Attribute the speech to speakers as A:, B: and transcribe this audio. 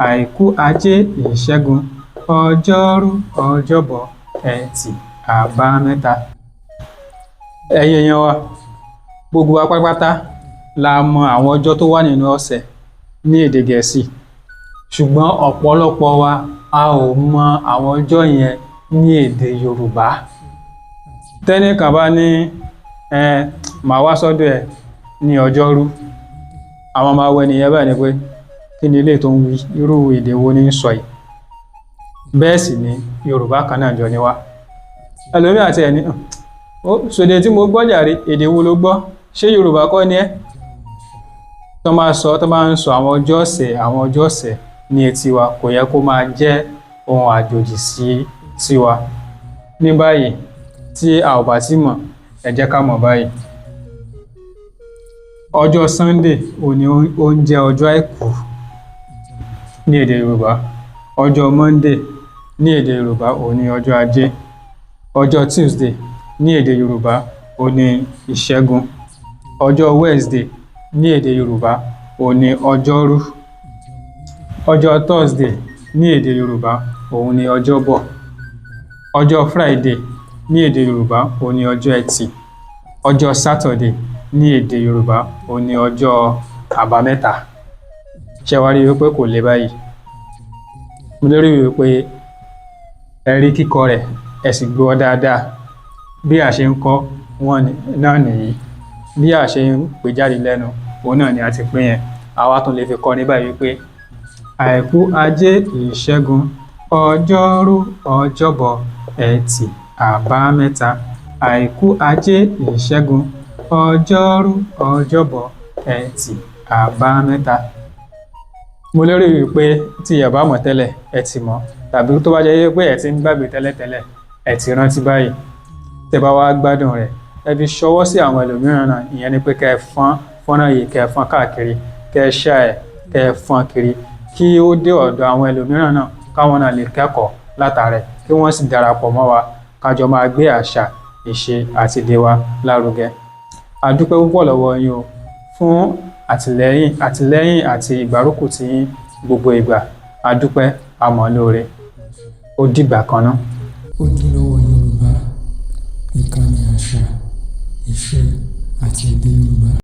A: àìkú ajé ìṣẹ́gun ọjọ́rú ọjọ́bọ̀ ẹtì àbámẹ́ta. Ẹ̀yin èèyàn wa, gbogbo wa pátápátá la mọ àwọn ọjọ́ tó wà nínú ọ̀sẹ̀ ní èdè Gẹ̀ẹ́sì, ṣùgbọ́n ọ̀pọ̀lọpọ̀ wa a ò mọ àwọn ọjọ́ yẹn ní èdè Yorùbá. Tẹ́nìkan bá ní màá wá sọ́dọ̀ ẹ̀ ní ọjọ́rú, àwọn máa wọ ènìyàn báyìí ni pé kí ni ilé tó ń wí, irú èdè wo ni ń sọ yìí. Bẹ́ẹ̀ sì ni Yorùbá kan náà jọ ni wá. Ẹlòmíì àti ẹni sòdè tí mo gbọ́ jàre, èdè wo ló gbọ́, ṣé Yorùbá kọ́ ni ẹ́? Tó máa ń sọ àwọn ọjọ́ ọ̀sẹ̀ ní etí wa, kò yẹ kó máa jẹ́ ohun àjòjì sí wa. Ní báyìí tí a ò bá ti mọ̀, ẹ jẹ́ ká mọ̀ báyìí. Ọjọ́ Sunday òní ó ń jẹ́ ọjọ́ àìkú ní èdè Yorùbá. Ọjọ́ Monday ní èdè Yorùbá òní ọjọ́ ajé. Ọjọ́ Tuesday ní èdè Yorùbá òní ìṣẹ́gun. Ọjọ́ Wednesday ní èdè Yorùbá òní ọjọ́rú. Ọjọ́ Thursday ní èdè Yorùbá òun ni ọjọ́bọ̀. Ọjọ́ Friday ní èdè Yorùbá òun ni ọjọ́ ẹtì. Ọjọ́ Saturday ní èdè Yorùbá òun ni ọjọ́ àbámẹ́ta. Ṣé wá rí wípé kò le báyìí? Mo lérò wípé ẹ rí kíkọ rẹ̀, ẹ sì gbọ́ dáadáa. Bí a ṣe ń kọ wọ́n náà nìyí, bí a ṣe ń pè jáde lẹ́nu òun náà ni a ti pín yẹn. Àwa tún lè fi kọ́ ní báyìí wípé àìkú ajé ìṣẹ́gun ọjọ́rú ọjọ́bọ̀ ẹtì àbámẹ́ta. Àìkú ajé ìṣẹ́gun ọjọ́rú ọjọ́bọ̀ ẹtì àbámẹ́ta. Mo lérò wípé tí ẹ bá mọ̀ tẹ́lẹ̀ ẹ ti mọ̀, tàbí tó bá jẹ́ pé ẹ ti ń gbàgbé tẹ́lẹ̀tẹ́lẹ̀ ẹ ti rántí báyìí. Tẹ́ bá wá gbádùn rẹ̀, ẹ fi ṣọwọ́ sí àwọn ẹlòmíràn náà. Ìyẹn ni pé kẹ́ ẹ fọ́nrán yìí, kẹ́ ẹ fọ́n káàkiri, kẹ́ ẹ share ẹ̀, kẹ́ ẹ fọ́n kiri kí ó dé ọ̀dọ̀ àwọn ẹlòmíràn náà, káwọn náà lè kẹ́kọ̀ọ́ látàrẹ̀, kí wọ́n sì darapọ̀ mọ́ wa ká jọ máa gbé àṣà, ìṣe àti èdè wa lárugẹ. A dúpẹ́ púpọ̀ lọ́wọ́ yín o fún àtìlẹ́yìn àti ìgbárùkù tí yín gbogbo ìgbà. A dúpẹ́, a mọ̀ lóore. Ó dìgbà kan náà.
B: Ojúlówó Yorùbá, ìkànnì àṣà, ìṣe àti èdè Yorùbá.